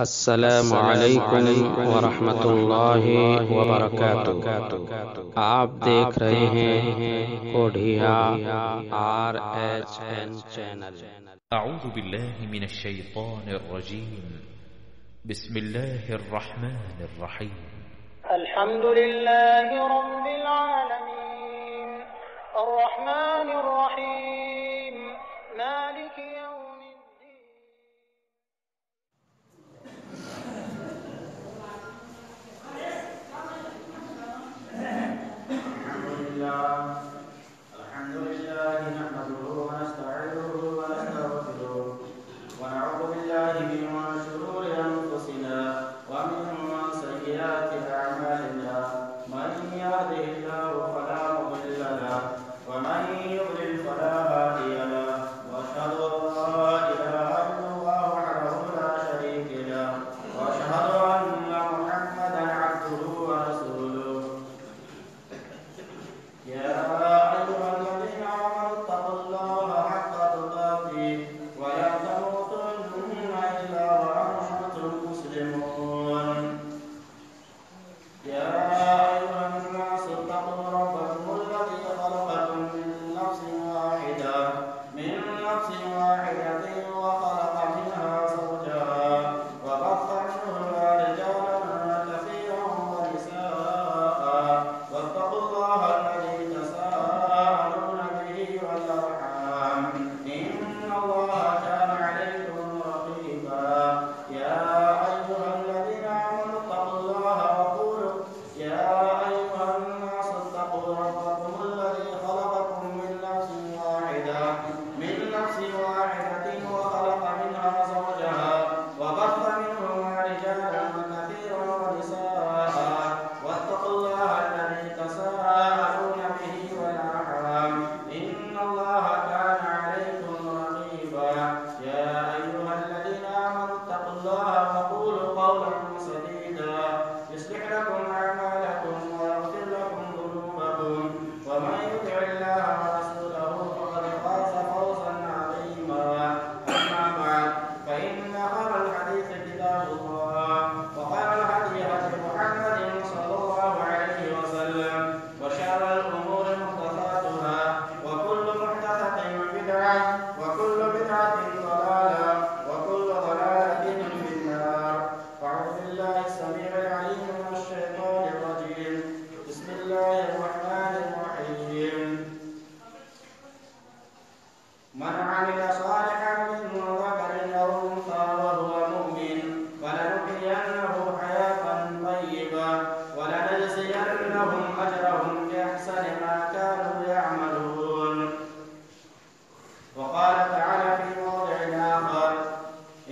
السلام علیکم ورحمۃ اللہ وبرکاتہ۔ آپ دیکھ رہے ہیں کوڈھیا RHN چینل۔ اعوذ باللہ من الشیطان الرجیم، بسم اللہ الرحمن الرحیم۔ الحمد للہ رب العالمین الرحمن الرحیم مالک یوم الدین۔ الحمد لله نحمده ونستعينه ونستغفره ونعوذ بالله من شرور أنفسنا ومن سيئات أعمالنا، من يهده الله فلا مضل له ومن يضلل فلا هادي له، وأشهد أن لا إله إلا الله وحده لا شريك له، وأشهد أن محمدا عبده ورسوله. يا أيها الذين آمنوا اتقوا الله حق تقاته ولا تموتن إلا وأنتم مسلمون. يا أيها الناس اتقوا ربكم الذي خلقكم من نفس واحدة وخلق منها زوجها وبث منهما رجالا كثيرا ونساء، واتقوا الله الذي تساءلون به والأرحام، إن الله كان عليكم رقيبا. يا أيها الذين آمنوا اتقوا الله وقولوا يا أيها الناس اتقوا ربكم الذي خلقكم من نفس واحدة وخلق منها زوجها وبث منهما رجالا كثيرا ونساء، واتقوا الله الذي تساءلون به والأرحام، إن الله كان عليكم رقيبا. يا أيها الذين آمنوا اتقوا الله وقولوا قولا سديدا يصلح لكم أعمالكم ويغفر لكم ذنوبكم، ومن يطع الله ورسوله فقد فاز فوزا عظيما. أما بعد، فإن خير الحديث كتاب الله، وخير الهدي هدي محمد صلى الله عليه وسلم، وشر الأمور محدثاتها، وكل محدثة بدعة، وكل بدعة ضلالة، وكل ضلالة في النار. أعوذ بالله السميع العليم من الشيطان الرجيم. بسم الله الرحمن الرحيم. من عمل صالحا من ذكر أو أنثى وهو مؤمن فلنحيينه حياة طيبة ولنجزينهم أجرهم بأحسن ما كانوا يعملون. وقال تعالى في موضع آخر: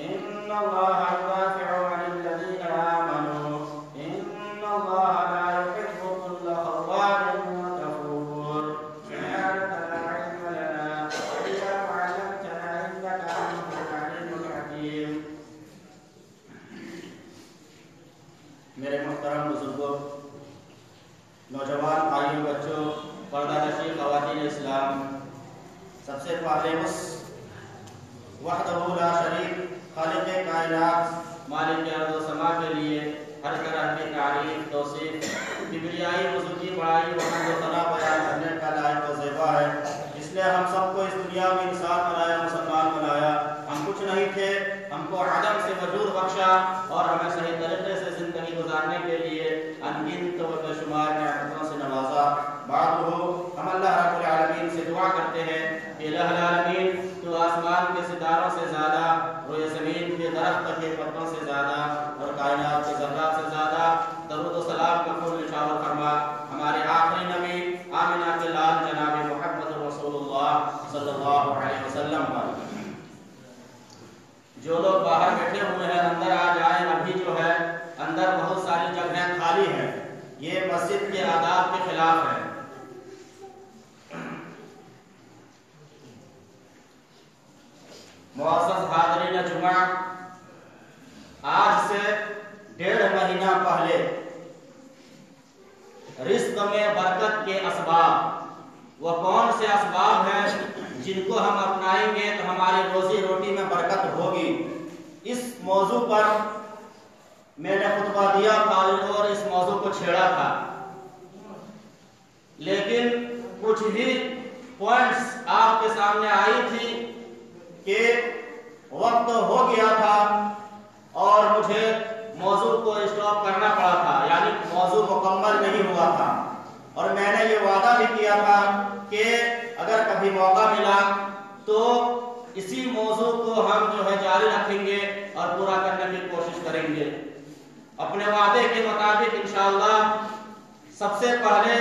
إن الله يدافع عن الذين آمنوا إن الله لا يحب كل خوان كفور. سبحانك لا علم لنا إلا ما علمتنا إنك أنت العليم الحكيم. میرے محترم بزرگوں، نوجوان بھائیوں، بچوں، پردہ نشین خواتین اسلام، سب سے پہلے اس وحدہ لا شریک خالق کائنات مالک ارض و سما کے لیے ہر طرح کی تعریف، توصیف، کبریائی، بزرگی، بڑائی و حمد و ثنا بیان کرنے کا لائق و زیبا ہے. اس لیے ہم سب کو اس دنیا میں انسان بنایا، مسلمان بنایا. ہم کچھ نہیں تھے، ہم کو عدم سے وجود بخشا اور ہمیں صحیح طریقے سے زندگی گزارنے کے لیے ان گنت و بے شمار نعمتوں سے نوازا. بعد ہم اللہ رب العالمین سے دعا کرتے ہیں کہ الہ العالمین، تو آسمان کے ستاروں سے زیادہ، روئے زمین کے درخت کے پتوں سے زیادہ اور کائنات کے ذرات سے زیادہ درود و سلام کا پھول نشاور فرما ہمارے آخری نبی آمنہ کے لال جناب محمد رسول اللہ صلی اللہ علیہ وسلم پر. جو لوگ باہر بیٹھے ہوئے ہیں اندر آ جائیں. ابھی جو ہے اندر بہت ساری جگہیں خالی ہیں. یہ مسجد کے آداب کے خلاف ہے. معزز حاضرین جمعہ، آج سے 1.5 مہینہ پہلے رزق میں برکت کے اسباب، وہ کون سے اسباب ہیں جن کو ہم اپنائیں گے تو ہماری روزی روٹی میں برکت ہوگی، اس موضوع پر میں نے خطبہ دیا تھا اور اس موضوع کو چھیڑا تھا، لیکن کچھ ہی پوائنٹس آپ کے سامنے آئی تھی کہ وقت ہو گیا تھا اور مجھے موضوع کو اسٹاپ کرنا پڑا تھا، یعنی موضوع مکمل نہیں ہوا تھا، اور میں نے یہ وعدہ بھی کیا تھا کہ اگر کبھی موقع ملا تو اسی موضوع کو ہم جاری رکھیں گے اور پورا کرنے کی کوشش کریں گے۔ اپنے وعدے کے مطابق انشاءاللہ سب سے پہلے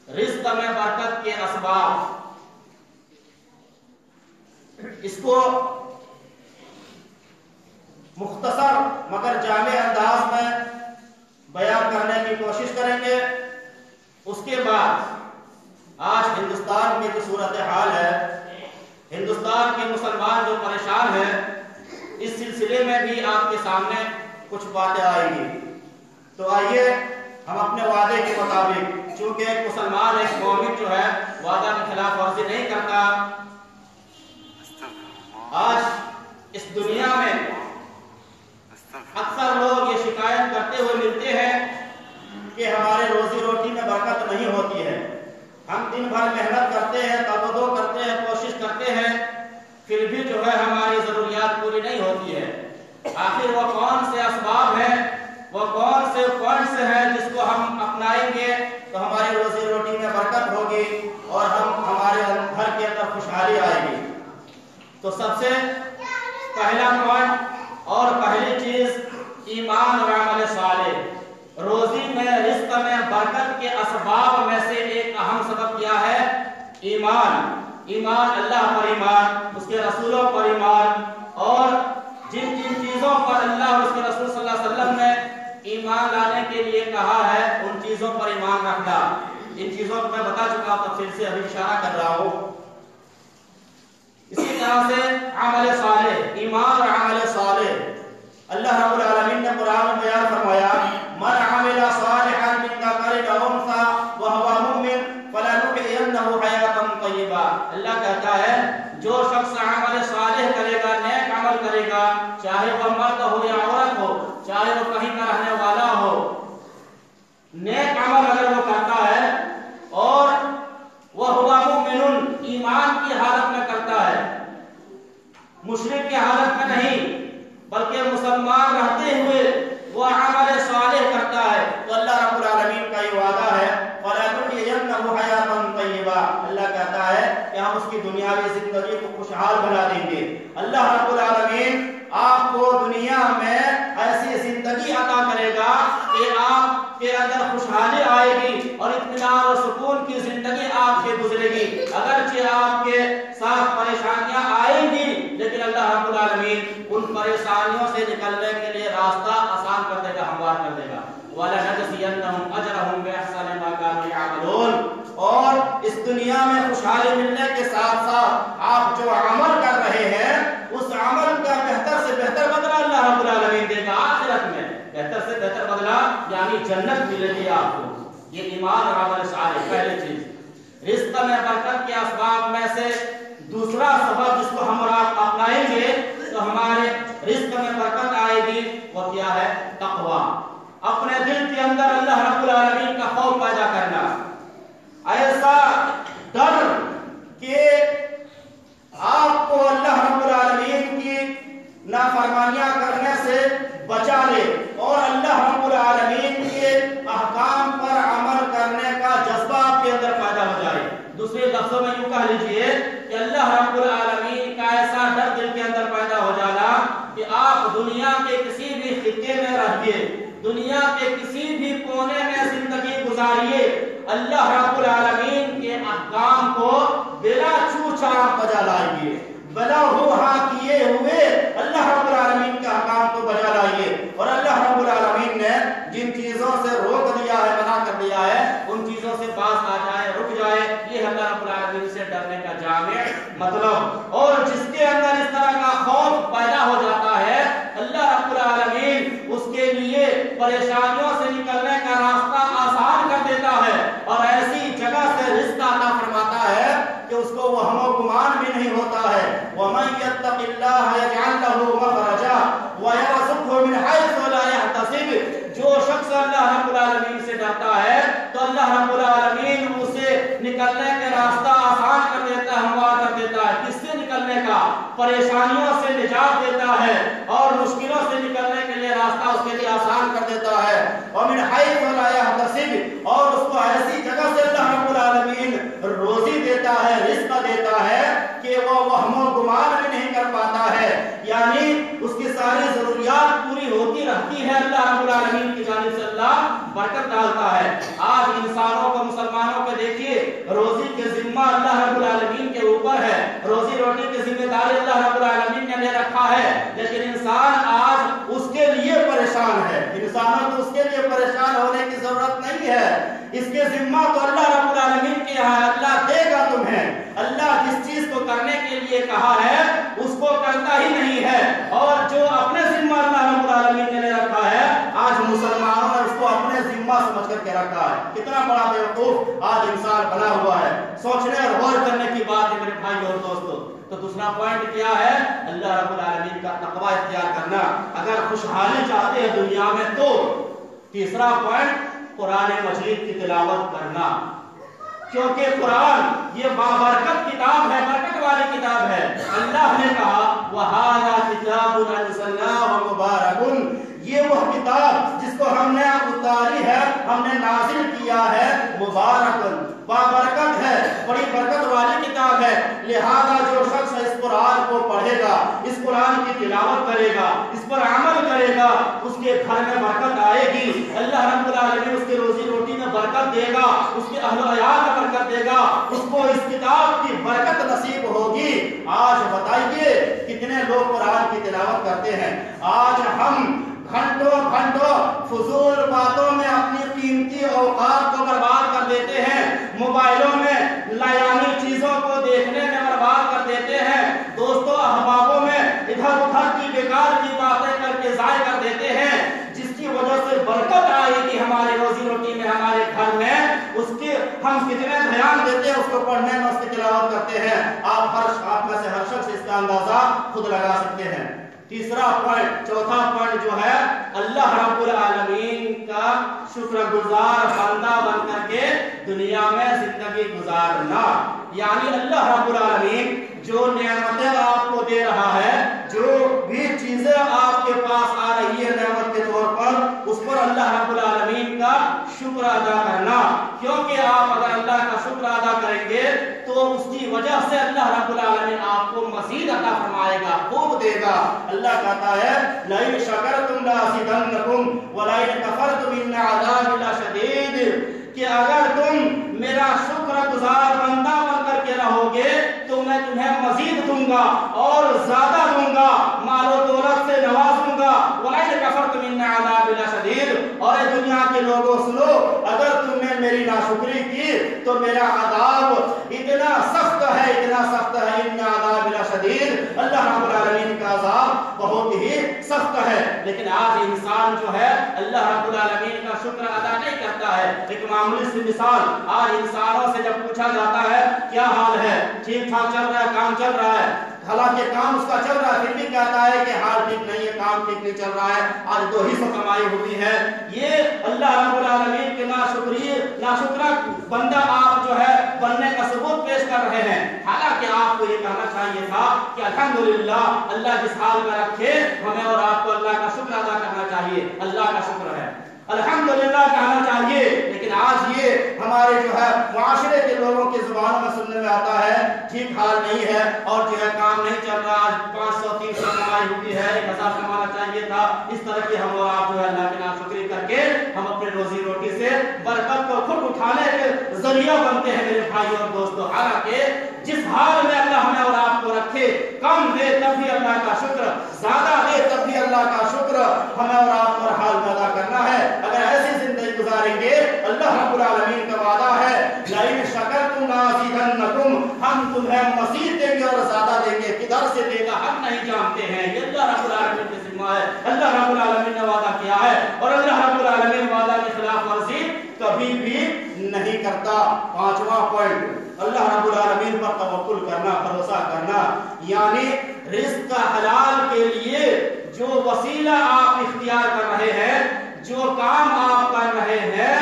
رزق میں برکت کے اسباب، اس کو مختصر مگر جامع انداز میں بیان کرنے کی کوشش کریں گے۔ اس کے بعد آج ہندوستان کی جو صورتحال ہے، ہندوستان کے مسلمان جو پریشان ہیں، اس سلسلے میں بھی آپ کے سامنے کچھ باتیں آئیں گی۔ تو آئیے ہم اپنے وعدے کے مطابق، چونکہ ایک مسلمان ایک مومن وعدہ کی خلاف ورزی نہیں کرتا، آج اس دنیا میں اکثر لوگ یہ شکایت کرتے ہوئے ملتے ہیں کہ ہمارے روزی روٹی میں برکت نہیں ہوتی ہے، ہم دن بھر محنت کرتے ہیں، تبدو کرتے ہیں، کوشش کرتے ہیں، پھر بھی ہماری ضروریات پوری نہیں ہوتی ہے۔ آخر وہ کون سے اسباب ہیں، وہ کون سے پوائنٹس ہیں جس کو ہم اپنائیں گے تو ہماری روزی روٹی میں برکت ہوگی اور ہمارے گھر کے اندر خوشحالی آئے گی؟ تو سب سے پہلا پوائنٹ اور پہلی چیز ایمان اور عمل صالح۔ روزی میں، رزق میں برکت کے اسباب میں سے ایک اہم سبب کیا ہے؟ ایمان۔ ایمان، اللہ پر ایمان، اس کے رسولوں پر ایمان، اور جن جن چیزوں پر اللہ اور اس کے رسول صلی اللہ علیہ وسلم نے ایمان لانے کے لیے کہا ہے ان چیزوں پر ایمان رکھنا۔ ان چیزوں کو میں بتا چکا ہوں، تفصیل سے ابھی اشارہ کر رہا ہوں۔ اسی طرح سے عمل صالح، ایمان اور عمل صالح، اللہ رب العالمین نے قرآن میں بیان فرمایا، من عمل صالحا من ذکر او انثى وهو مؤمن فلنحيينه حیاتا طیبہ۔ اللہ کہتا ہے جو شخص عمل صالح کرے گا، نیک عمل کرے گا، چاہے وہ مرد ہو یا عورت ہو، چاہے وہ کہیں کا رہنے والا ہو، نیک عمل اگر وہ کرتا ہے اور وَهُوَ مُؤْمِنٌ، ایمان کی حالت میں کرتا ہے، مشرک کی حالت میں نہیں بلکہ مسلمان رہتے ہوئے وہ عمل صالح کرتا ہے، تو اللہ رب العالمین کا یہ وعدہ ہے فَلَنُحْيِيَنَّهُ حَيَاةً طَيِّبَةً، اللہ کہتا ہے کہ ہم اس کی دنیاوی زندگی کو خوشحال بنا دیں گے۔ اللہ رب العالمین آپ کو دنیا میں ایسی زندگی عطا کرے گا کہ آپ کے اندر خوشحالی آئے گی اور اطمینان اور سکون کی زندگی آپ سے گزرے گی۔ اگرچہ آپ کے ساتھ پریشانیاں آئیں گی، لیکن اللہ رب العالمین ان پریشانیوں سے نکلنے کے لیے راستہ آسان کر دے گا، ہموار کر دے گا۔ وَلَنَجْزِيَنَّهُمْ أَجْرَهُمْ بِأَحْسَنِ مَا كَانُوا يَعْمَلُونَ، اور اس دنیا میں خوشحالی ملنے کے ساتھ ساتھ آپ جو عمل کر رہے ہیں اس عمل کا بہتر سے بہتر بدلہ اللہ رب العالمین دے گا آخرت میں۔ بہتر سے بہتر بدلہ یعنی جنت ملے گی آپ کو۔ یہ ایمان اور عمل صالح پہلی چیز۔ رزق میں برکت کے اسباب میں سے دوسرا سبب جس کو ہم اور آپ اپنائیں گے تو ہمارے رزق میں برکت آئے گی، وہ کیا ہے؟ تقوی۔ اپنے دل کے اندر اللہ رب العالمین کا خوف پیدا کرنا، ایسا ڈر کہ آپ کو اللہ رب العالمین کی نافرمانیاں کرنے سے بچا لے اور اللہ رب العالمین کے احکام پر عمل کرنے کا جذبہ آپ کے اندر پیدا ہو جائے۔ دوسرے لفظوں میں یوں کہہ لیجئے کہ اللہ رب العالمین کا ایسا ڈر دل کے اندر پیدا ہو جانا کہ آپ دنیا کے کسی بھی خطے میں رہیے، دنیا کے کسی بھی کونے میں زندگی گزاریے، اللہ رب العالمین کے احکام کو بلا چوچا بجا لائیے، بلا ہوا کیے ہوئے اللہ رب العالمین کے احکام کو بجا لائیے۔ اور اللہ رب العالمین نے جن چیزوں سے روک دیا ہے، منع کر دیا ہے، ان چیزوں سے باز آ جائے، رک جائے، یہ اللہ رب العالمین سے ڈرنے کا جامع مطلب۔ اور جس کے اندر اس طرح کا خوف پیدا ہو جاتا ہے، اللہ رب العالمین اس کے لیے پریشانیوں سے نکلنے کا راستہ آسان کر دیتا ہے اور ایسی جگہ سے رزق عطا فرماتا ہے کہ اس کو وہم و گمان بھی نہیں ہوتا ہے۔ وَمَن يَتَّقِ اللَّهَ يَجْعَل لَّهُ مَخْرَجًا وَيَرْزُقْهُ مِنْ حَيْثُ لَا برکت ڈالتا ہے. آج انسانوں کو, مسلمانوں کو دیکھیے, روزی کے ذمہ اللہ رب العالمین کے اوپر ہے, روزی روٹی کی ذمہ داری اللہ رب العالمین نے لے رکھا ہے, لیکن انسان آج اس کے لیے پریشان ہے. انسانوں کو اس کے لیے پریشان ہونے کی ضرورت نہیں ہے. اس کے ذمہ تو اللہ رب العالمین کے یہاں ہے. اللہ دے گا تمہیں. اللہ جس چیز کو کرنے کے لیے کہا ہے اس کو کرتا ہی نہیں ہے, اور جو اپنے ذمہ اللہ رب العالمین نے لے رکھا ہے آج مسلمانوں نے اس کو اپنے ذمہ سمجھ کر کے رکھا ہے. کتنا بڑا بیوقوف آج انسان بنا ہوا ہے. سوچنے اور غور کرنے کی بات ہے میرے بھائی اور دوستوں. تو دوسرا پوائنٹ کیا ہے؟ اللہ رب العالمین کا تقوی اختیار کرنا. اگر خوشحالی چاہتے ہیں دنیا میں تو تیسرا پوائنٹ قرآن مجید کی تلاوت کرنا, کیونکہ قرآن یہ بابرکت کتاب ہے, برکت والی کتاب ہے. اللہ نے کہا وَهَذَا كِتَابٌ أَنزَلْنَاهُ مُبَارَكٌ, یہ وہ کتاب جس کو ہم نے اتاری ہے, ہم نے نازل کیا ہے, مبارکن, بابرکت ہے, بڑی برکت والی کتاب ہے. لہذا جو شخص اس قرآن کو پڑھے گا, اس قرآن کی تلاوت کرے گا, اس پر عمل کرے گا, اس کے گھر میں برکت آئے گی. اللہ رب العالمین اس کی روزی روٹی میں برکت دے گا, اس کے اہل و عیال میں برکت دے گا, اس کو اس کتاب کی برکت نصیب ہوگی. آج بتائیے کتنے لوگ قرآن کی تلاوت کرتے ہیں؟ آج ہم گھنٹوں گھنٹوں فضول باتوں میں اپنی قیمتی اوقات کو برباد کر دیتے ہیں, موبائلوں میں لایانی چیزوں کو دیکھنے میں برباد کر دیتے ہیں, دوستوں احبابوں میں ادھر ادھر کی بیکار کی باتیں کر کے ضائع کر دیتے ہیں, جس کی وجہ سے برکت آئے گی ہماری روزی روٹی میں, ہمارے گھر میں. اس کے ہم کتنے دھیان دیتے ہیں اس کو پڑھنے میں, اس کی تلاوت کرتے ہیں. آپ میں سے ہر شخص اس کا اندازہ خود لگا سکتے ہیں. تیسرا پوائنٹ, چوتھا پوائنٹ جو ہے, اللہ رب العالمین کا شکر گزار بندہ بن کر کے دنیا میں زندگی گزارنا. یعنی اللہ رب العالمین جو نعمتیں آپ کو دے رہا ہے, جو بھی چیزیں آپ کے پاس آ رہی ہے نعمت کے طور پر, اس پر اللہ رب العالمین کا شکر ادا کرنا. کیونکہ آپ اگر اللہ کا شکر ادا کریں گے تو اس کی وجہ سے اللہ رب العالمین آپ کو مزید عطا فرمائے گا, خوب دے گا. اللہ کہتا ہے لَئِن شَكَرْتُمْ لَأَزِيدَنَّكُمْ وَلَئِن كَفَرْتُمْ إِنَّ عَذَابِي لَشَدِيدٌ, کہ اگر تم میرا شکر گزار بندہ بن کر کے رہو گے تو میں تمہیں مزید دوں گا اور زیادہ دوں گا, مال و دولت سے نوازوں گا. وَلَئِن كَفَرْتُمْ إِنَّ عَذَابِي لَشَدِيدٌ, اور اے دنیا کے لوگوں سنو, اگر تم نے میری ناشکری کی تو میرا عذاب اتنا سخت ہے, اتنا سخت ہے. إِنَّ عَذَابِي لَشَدِيدٌ, اللہ رب العالمین کا عذاب بہت ہی سخت ہے. لیکن آج انسان جو ہے اللہ رب العالمین کا شکر ادا نہیں کرتا ہے. ایک معمولی سی مثال, آج انسانوں سے جب پوچھا جاتا ہے کیا حال ہے, ٹھیک ٹھاک چل رہا ہے, کام چل رہا ہے, حالانکہ کام اس کا چل رہا ہے, پھر بھی کہتا ہے کہ حال ٹھیک نہیں ہے, کام ٹھیک نہیں چل رہا ہے, آج 2 حصہ کمائی ہوئی ہے. یہ اللہ رب العالمین کے ناشکرہ بندہ آپ جو ہے بننے کا ثبوت پیش کر رہے ہیں. حالانکہ آپ کو یہ کہنا چاہیے تھا کہ الحمدللہ اللہ جس حال میں رکھے, ہمیں اور آپ کو اللہ کا شکر ادا کرنا چاہیے. اللہ کا شکر ہے, الحمدللہ کہنا چاہیے. لیکن آج یہ ہمارے جو ہے معاشرے کے لوگوں کی زبانوں میں سننے میں آتا ہے ٹھیک حال نہیں ہے, اور جو ہے کام نہیں چل رہا, آج 500-300 کمائی ہوئی ہے, 1000 کمانا چاہیے تھا. اس طرح کے ہم اور آپ جو ہے اللہ کی ناشکری کر کے ہم اپنے روزی روٹی سے برکت کو خود اٹھانے کے ذریعہ بنتے ہیں میرے بھائی اور دوستوں. حالانکہ جس حال میں اللہ ہمیں اور آپ کو رکھے, کم دے تب بھی اللہ کا شکر, زیادہ دے تب بھی اللہ کا شکر ہمیں اور آپ کو حال میں ادا کرنا ہے. اگر ایسی زندگی گزاریں گے, اللہ رب العالمین کا وعدہ ہے لَئِن شَكَرْتُمْ لَأَزِيدَنَّكُمْ, ہم تمہیں مزید دیں گے اور زیادہ دیں گے. کدھر سے دے گا ہم نہیں جانتے ہیں, یہ اللہ رب العالمین کے ذمہ ہے. اللہ رب العالمین نے وعدہ کیا ہے, اور اللہ رب العالمین وعدہ کی خلاف ورزی کبھی بھی نہیں کرتا. 5واں پوائنٹ, اللہ رب العالمین پر توکل کرنا, بھروسہ کرنا. یعنی رزق حلال کے لیے جو وسیلہ آپ اختیار کر رہے ہیں, جو کام آپ کر رہے ہیں,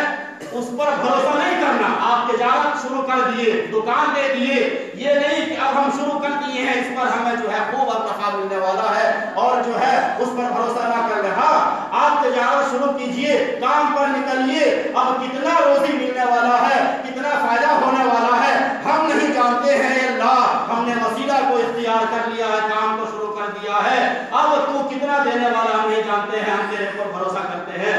اس پر بھروسہ نہیں کرنا. آپ تجارت شروع کر دیے, دکان دے دیے, یہ نہیں کہ اب ہم شروع کر دیے ہیں, اس پر ہمیں جو ہے خوب ارتقا ملنے والا ہے, اور جو ہے اس پر بھروسہ نہ کر رہے. ہاں, آپ تجارت شروع کیجئے, کام پر نکلیے, اب کتنا روزی ملنے والا ہے, کتنا فائدہ ہونے والا ہے ہم نہیں جانتے ہیں. اللہ, ہم نے وسیلہ کو اختیار کر لیا ہے, کام کو شروع کر دیا ہے, اب تو کتنا دینے والا ہم نہیں جانتے ہیں, ہم تیرے پر بھروسہ کرتے ہیں.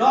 9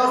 10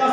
10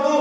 2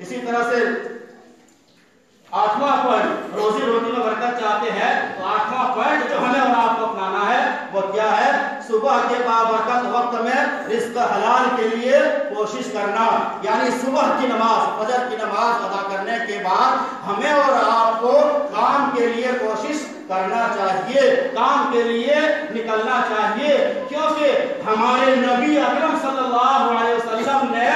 اسی طرح سے 8واں پوائنٹ، روزی روٹی میں برکت چاہتے ہیں تو 8واں پوائنٹ جو ہمیں اور آپ کو اپنانا ہے وہ کیا ہے؟ صبح کے بابرکت وقت میں رزق حلال کے لیے کوشش کرنا، یعنی صبح کی نماز، فجر کی نماز ادا کرنے کے بعد ہمیں اور آپ کو کام کے لیے کوشش کرنا چاہیے، کام کے لیے نکلنا چاہیے، کیونکہ ہمارے نبی اکرم صلی اللہ علیہ وسلم نے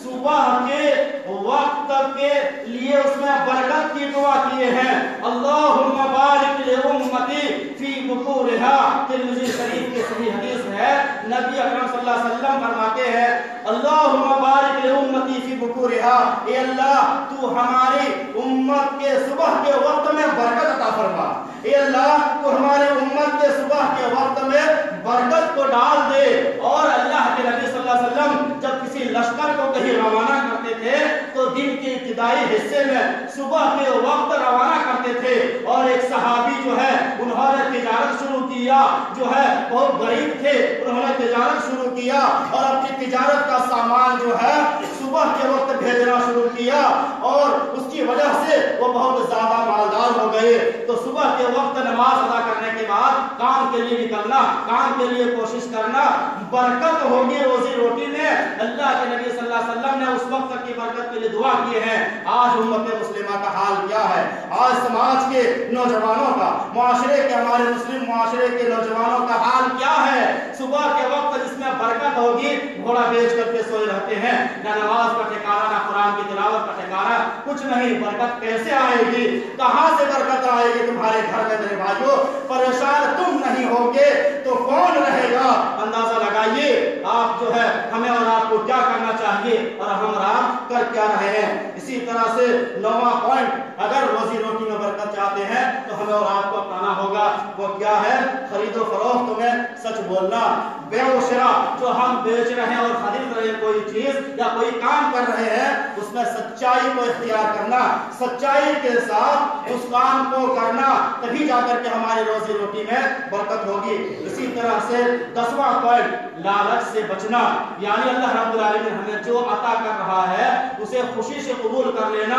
صبح کے وقت کے لیے اس میں برکت کی دعا کیے ہیں، اللہم بارک لامتی فی بکورہا۔ ترمذی شریف کی صحیح حدیث ہے، نبی اکرم صلی اللہ علیہ وسلم فرماتے ہیں اللہم بارک لامتی فی بکورہا، اے اللہ تو ہماری امت کے صبح کے وقت میں برکت عطا فرما، اے اللہ تو ہمارے امت کے صبح کے وقت میں برکت کو ڈال دے۔ اور اللہ کے نبی صلی اللہ علیہ وسلم جب کسی لشکر کو کہیں روانہ کرتے تھے تو دن کے ابتدائی حصے میں صبح کے وقت روانہ کرتے تھے، اور ایک صحابی جو ہے انہوں نے تجارت شروع کیا، جو ہے بہت غریب تھے، انہوں نے تجارت شروع کیا اور اپنی تجارت کا سامان جو ہے صبح کے وقت بھیجنا شروع کیا، اور اس کی وجہ سے وہ بہت زیادہ مالدار ہو گئے۔ تو صبح کے وقت نماز ادا کرنے کے بعد کام کے لیے نکلنا، کام کے لیے کوشش کرنا، برکت ہوگی روزی روٹی میں۔ اللہ کے نبی صلی اللہ علیہ وسلم نے اس وقت کی برکت کے لیے دعا کی ہے۔ آج امت مسلمہ کا حال کیا ہے؟ آج سماج کے نوجوانوں کا، معاشرے کے، ہمارے مسلم معاشرے کے نوجوانوں کا حال کیا ہے؟ صبح کے وقت جس میں برکت ہوگی گھوڑا بیچ کر کے سوئے رہتے ہیں، نہ نماز کا ٹھکانہ، نہ قرآن کی تلاوت کا ٹھکانہ، کچھ نہیں۔ برکت کیسے آئے گی؟ کہاں سے برکت آئے گی تمہارے گھر میں؟ میرے بھائیوں، پریشان تم نہیں ہوگے تو کون رہے گا؟ اندازہ لگائیے آپ جو ہے ہمیں اور آپ کو کیا کرنا چاہیے اور ہم اور آپ کر کیا رہے ہیں۔ اسی طرح سے 9واں پوائنٹ، اگر روزی روٹی میں برکت چاہتے ہیں تو ہمیں اور آپ کو اپنانا ہوگا، وہ کیا ہے؟ خرید و فروخت میں سچ بولنا، بیع و شراء، جو ہم بیچ رہے ہیں اور خرید رہے ہیں کوئی چیز یا کوئی کام کر رہے ہیں، اس میں سچائی کو اختیار کرنا، سچائی کے ساتھ اس کام کو کرنا، تبھی جا کر کے ہماری روزی روٹی میں برکت ہوگی۔ اسی طرح سے 10واں پوائنٹ، لالچ سے بچنا، یعنی اللہ رب العالمین ہمیں جو عطا کر رہا ہے اسے خوشی سے قبول کر لینا،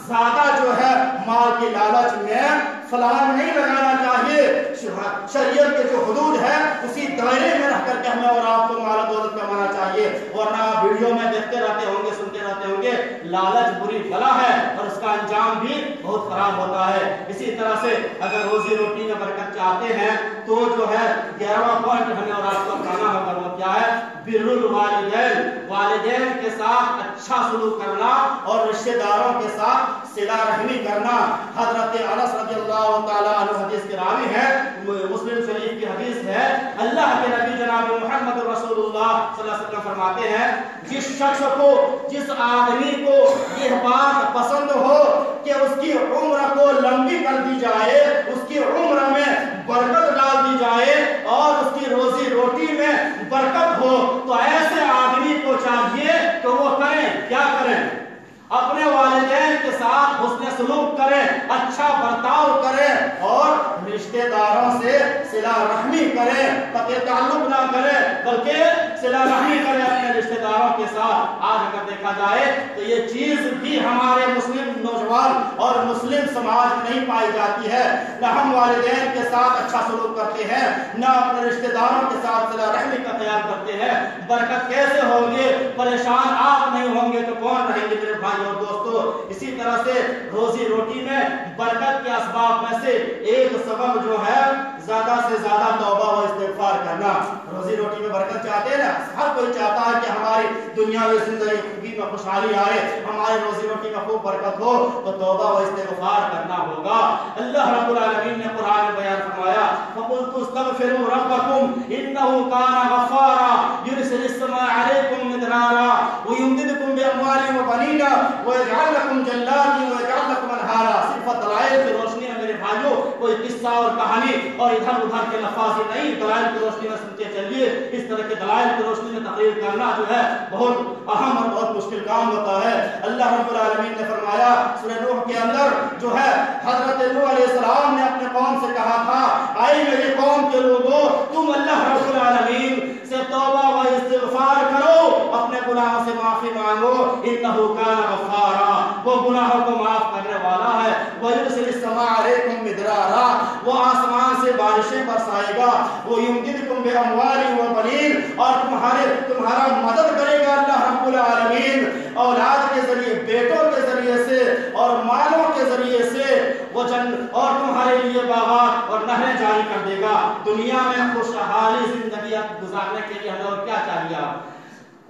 زیادہ جو ہے مال کی لالچ میں فلان نہیں لگانا چاہیے۔ شریعت کے جو حدود ہے اسی دائرے میں رہ کر کے ہمیں اور آپ کو مال و دولت کمانا چاہیے، ورنہ آپ ویڈیو میں دیکھتے رہتے ہوں گے، سنتے رہتے ہوں گے، لالچ بری بلا ہے اور اس کا انجام بھی بہت خراب ہوتا ہے۔ اسی طرح سے اگر روزی روٹی میں برکت چاہتے ہیں تو جو ہے 11واں پوائنٹ ہمیں اور آپ کو اپنانا ہوگا، وہ کیا ہے؟ بر الوالدین، والدین کے ساتھ اچھا سلوک کرنا اور رشتہ داروں کے ساتھ صلہ رحمی کرنا۔ حضرت انس رضی اللہ تعالیٰ عنہ حدیث کے راوی ہیں، مسلم شریف کی حدیث ہے، اللہ کے نبی جناب محمد رسول اللہ صلی اللہ علیہ وسلم فرماتے ہیں جس شخص کو، جس آدمی کو یہ بات پسند ہو کہ اس کی عمر کو لمبی کر دی جائے، اس کی عمر میں برکت ڈال دی جائے اور اس کی روزی روٹی میں برکت ہو، تو ایسے آدمی کو چاہیے کہ وہ کریں، کیا کریں؟ اپنے والدین کے ساتھ حسن سلوک کریں، اچھا برتاؤ کریں اور رشتہ داروں سے صلہ رحمی کریں، قطع تعلق نہ کریں بلکہ صلہ رحمی کریں اپنے رشتہ داروں کے ساتھ۔ آج اگر دیکھا جائے تو یہ چیز بھی ہمارے مسلم نوجوان اور مسلم سماج میں نہیں پائی جاتی ہے، نہ ہم والدین کے ساتھ اچھا سلوک کرتے ہیں، نہ اپنے رشتہ داروں کے ساتھ صلہ رحمی کا خیال کرتے ہیں۔ برکت کیسے ہوگی؟ پریشان آپ نہیں ہوں گے تو کون رہیں گے میرے بھائی اور دوستو؟ اسی طرح سے روزی روٹی میں برکت کے اسباب میں سے ایک سبب جو ہے زیادہ سے زیادہ توبہ و استغفار کرنا۔ روزی روٹی میں برکت چاہتے ہیں نا، ہر کوئی چاہتا ہے کہ ہماری دنیاوی زندگی میں خوشحالی آئے، ہماری روزی روٹی میں خوب برکت ہو، تو توبہ و استغفار کرنا ہوگا۔ اللہ رب العالمین نے قرآن میں بیان فرمایا فَقُلْتُ اسْتَغْفِرُوا رَبَّكُمْ إِنَّهُ كَانَ غَفَّارًا يُرْسِلِ السَّمَاءَ عَلَيْكُمْ مِدْرَارًا وَيُمْدِدْكُمْ بِأَمْوَالٍ وَبَنِينَ وَيَجْعَلْ لَكُمْ جَنَّاتٍ وَيَجْعَلْ لَكُمْ أَنْهَارًا۔ صرف دلائل کی روشنی میں میرے بھائیوں کوئی قصہ اور کہانی اور ادھر ادھر کے لفاظ نہیں، دلائل کی روشنی میں سنتے چلیے۔ اس طرح کے دلائل کی روشنی میں تقریر کرنا جو ہے بہت اہم اور بہت مشکل کام ہوتا ہے۔ اللہ رب العالمین نے فرمایا سورہ نوح کے اندر جو ہے حضرت نوح علیہ السلام نے اپنے قوم سے کہا تھا اے میری قوم کے لوگوں، تم اللہ رب العالمین سے توبہ و استغفار کرو، اپنے گناہوں سے معافی مانگو، انہ کان غفارا، وہ گناہوں کو معاف کرنے والا ہے. وَيُرْسِلِ السَّمَاءَ عَلَيْكُم مِّدْرَارًا, وہ آسمان سے بارشیں برسائے گا. وَيُمْدِدْكُم بِأَمْوَالٍ وَبَنِينَ, اور تمہارا مدد کرے گا اللہ رب العالمین اولاد کے ذریعے, بیٹوں کے ذریعے سے اور مالوں کے ذریعے سے. اور تمہارے لیے باغات اور نہریں جاری کر دے گا. دنیا میں خوشحالی زندگی گزارنے کے لیے ہمیں اور کیا چاہیے؟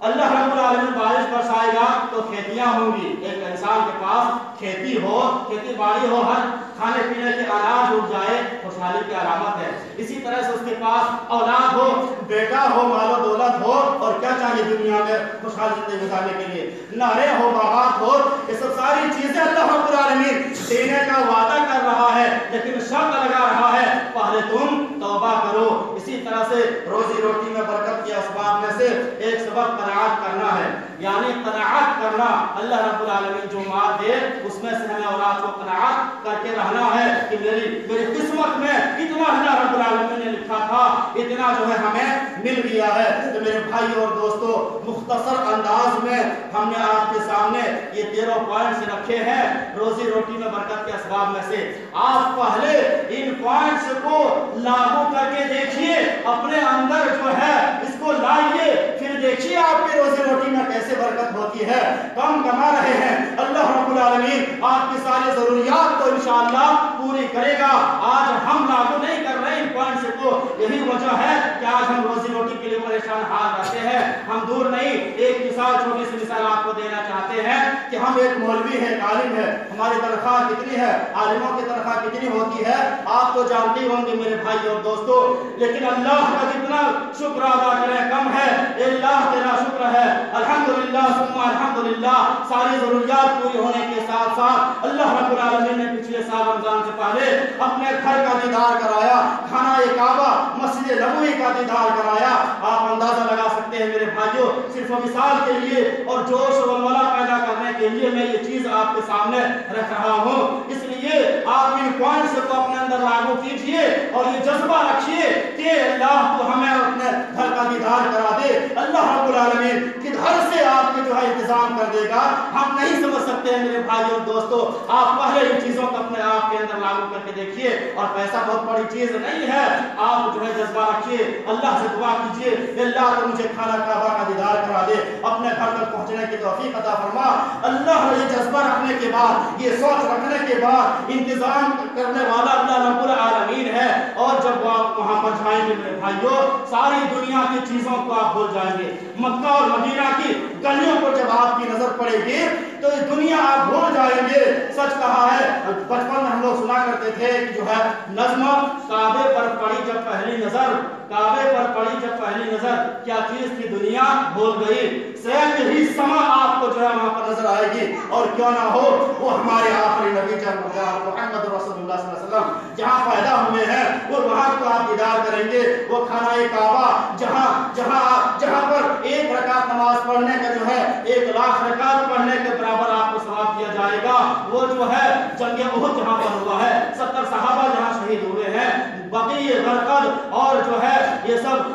اللہ رب العالمین بارش برسائے گا تو کھیتیاں ہوں گی. ایک انسان کے پاس کھیتی ہو, کھیتی باڑی ہو, ہر کھانے پینے کے اناج اگ جائے, خوشحالی کی علامت ہے. اسی طرح سے اس کے پاس اولاد ہو, بیٹا ہو, مال و دولت ہو, اور کیا چاہیے دنیا میں خوشحال زندگی گزارنے کے لیے؟ نہریں ہو, باغات ہو. یہ سب ساری چیزیں اللہ رب العالمین دینے کا وعدہ کر رہا ہے, لیکن شرط لگا رہا ہے پہلے تم توبہ کرو. اسی طرح سے روزی روٹی میں برکت کے اسباب میں سے ایک سبب قناعت کرنا ہے. یعنی قناعت کرنا, اللہ رب العالمین جو مال دے اس میں سے ہمیں اولاد کو قناعت کر کے رہنا ہے کہ میری قسمت میں اتنا اللہ رب العالمین نے لکھا تھا, اتنا جو ہے ہمیں مل گیا ہے. تو میرے بھائی اور دوستو, مختصر انداز میں ہم نے آپ کے سامنے یہ 13 پوائنٹس رکھے ہیں روزی روٹی میں برکت کے اسباب میں سے. آپ پہلے ان پوائنٹس کو لاگو کر کے دیکھیے, اپنے اندر جو ہے اس کو لائیے, پھر دیکھیے آپ کی روزی روٹی میں کیسے برکت ہوتی ہے. کم کما رہے ہیں, اللہ رب العالمین آپ کی ساری ضروریات کو انشاءاللہ پوری کرے گا. آج ہم لاگو نہیں کر رہے ان پوائنٹس کو, یہی وجہ ہے کہ آج ہم روزی روٹی کے لیے پریشان حال رہتے ہیں. ہم دور نہیں, ایک مثال, چھوٹی سی مثال آپ کو دینا چاہتے ہیں کہ ہم ایک مولوی ہیں, ایک عالم ہے, ہماری تنخواہ کتنی ہے, عالموں کی تنخواہ کتنی ہوتی ہے آپ تو جانتے ہوں گے میرے بھائی اور دوستو. لیکن اللہ کا جتنا شکر ادا کریں کم ہے. اللہ تیرا شکر ہے, الحمدللہ ثم الحمدللہ. ساری ضروریات پوری ہونے کے ساتھ ساتھ اللہ رب العالمین نے پچھلے سال رمضان سے پہلے اپنے گھر کا دیدار کرایا, خانہ کعبہ مسجد نبوی کا دیدار کرایا. آپ اندازہ لگا سکتے ہیں میرے بھائیوں, صرف مثال کے لیے اور جوش و ولولہ پیدا کرنے کے لیے میں یہ چیز آپ کے سامنے رکھ رہا ہوں. اس لیے آپ ان پوائنٹس کو اپنے اندر لاگو کیجئے اور یہ جذبہ رکھیے کہ اللہ کو ہمیں اپنے گھر کا دیدار کرا دے. اللہ رب العالمین کدھر سے آپ کے جو ہے انتظام کر دے گا ہم نہیں سمجھ سکتے ہیں میرے بھائی اور دوستو. آپ پہلے ان چیزوں کو اپنے آپ کے اندر لاگو کر کے دیکھیے. اور پیسہ بہت بڑی چیز نہیں ہے, آپ جو ہے جذبہ رکھیے, اللہ سے دعا کیجئے, اللہ تو مجھے خانہ کعبہ کا دیدار کرا دے, اپنے گھر تک پہنچنے کی توفیق عطا فرما. اللہ نے یہ جذبہ رکھنے کے بعد, یہ سوچ رکھنے کے بعد انتظام کرنے والا اللہ رب العالمین ہے. اور جب آپ وہاں پر جائیں گے میرے بھائیوں, ساری دنیا کی چیزوں کو آپ بھول جائیں گے. مکہ اور مدینہ کی گلیوں پر جب آپ کی نظر پڑے گی تو یہ دنیا آپ بھول جائیں گے. سچ کہا ہے, بچپن میں ہم لوگ سنا کرتے تھے کہ جو ہے نظم کعبے پر پڑی جب پہلی نظر, کعبے پر پڑی جب پہلی نظر, کیا چیز کی دنیا بھول گئی. سیل ہی سما آپ کو جو ہے وہاں پر نظر آئے گی, اور کیوں نہ ہو وہ ہمارے آخری نبی جناب محمد رسول اللہ صلی اللہ علیہ وسلم جہاں پیدا ہوئے ہیں وہ وہاں کو آپ دیدار کریں گے. وہ خانہ کعبہ جہاں پر ایک رکعت نماز پڑھنے کا جو ہے 1,00,000 رکعت پڑھنے کے برابر آپ کو ثواب دیا جائے گا. وہ جو ہے جنگ احد جہاں پر ہوا ہے, 70 صحابہ جہاں شہید ہوئے ہیں, بقیع غرقد اور جو ہے یہ سب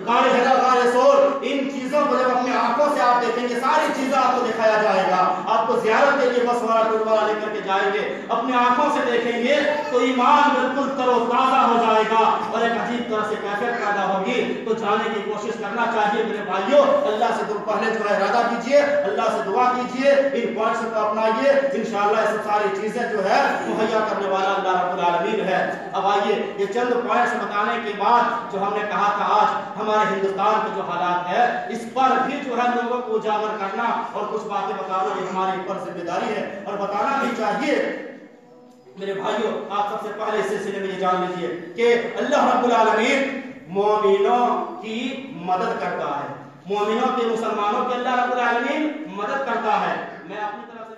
غار حرا, غار ثور, ان چیزوں کو جب اپنی آنکھوں سے آپ دیکھیں گے, ساری چیزیں آپ کو دکھایا جائے گا. آپ کو زیارت کے لیے بس والا ٹور والا لے کر کے جائیں گے, اپنی آنکھوں سے دیکھیں گے تو ایمان بالکل تر و تازہ ہو جائے گا اور ایک عجیب طرح سے کیفیت پیدا ہوگی. تو جانے کی کوشش کرنا چاہیے میرے بھائیوں. اللہ سے پہلے جو ہے ارادہ کیجئے, اللہ سے دعا کیجئے, ان پوائنٹس کو اپنائیے, انشاءاللہ یہ سب ساری چیزیں جو ہے مہیا کرنے والا اللہ رب العالمین ہے. اب آئیے یہ چند پوائنٹس بتانے کے بعد جو ہم نے کہا تھا آج ہمارے ہندوستان کے جو حالات ہے اس پر بھی جو ہے لوگوں کو اجاگر کرنا اور کچھ باتیں بتانا یہ ہماری اوپر ذمہ داری ہے اور بتانا بھی چاہیے. میرے بھائیوں, آپ سب سے پہلے اس سلسلے میں یہ جان لیجیے کہ اللہ رب العالمین مومنوں کی مدد کرتا ہے. مومنوں کے, مسلمانوں کے اللہ رب العالمین مدد کرتا ہے. میں اپنی طرف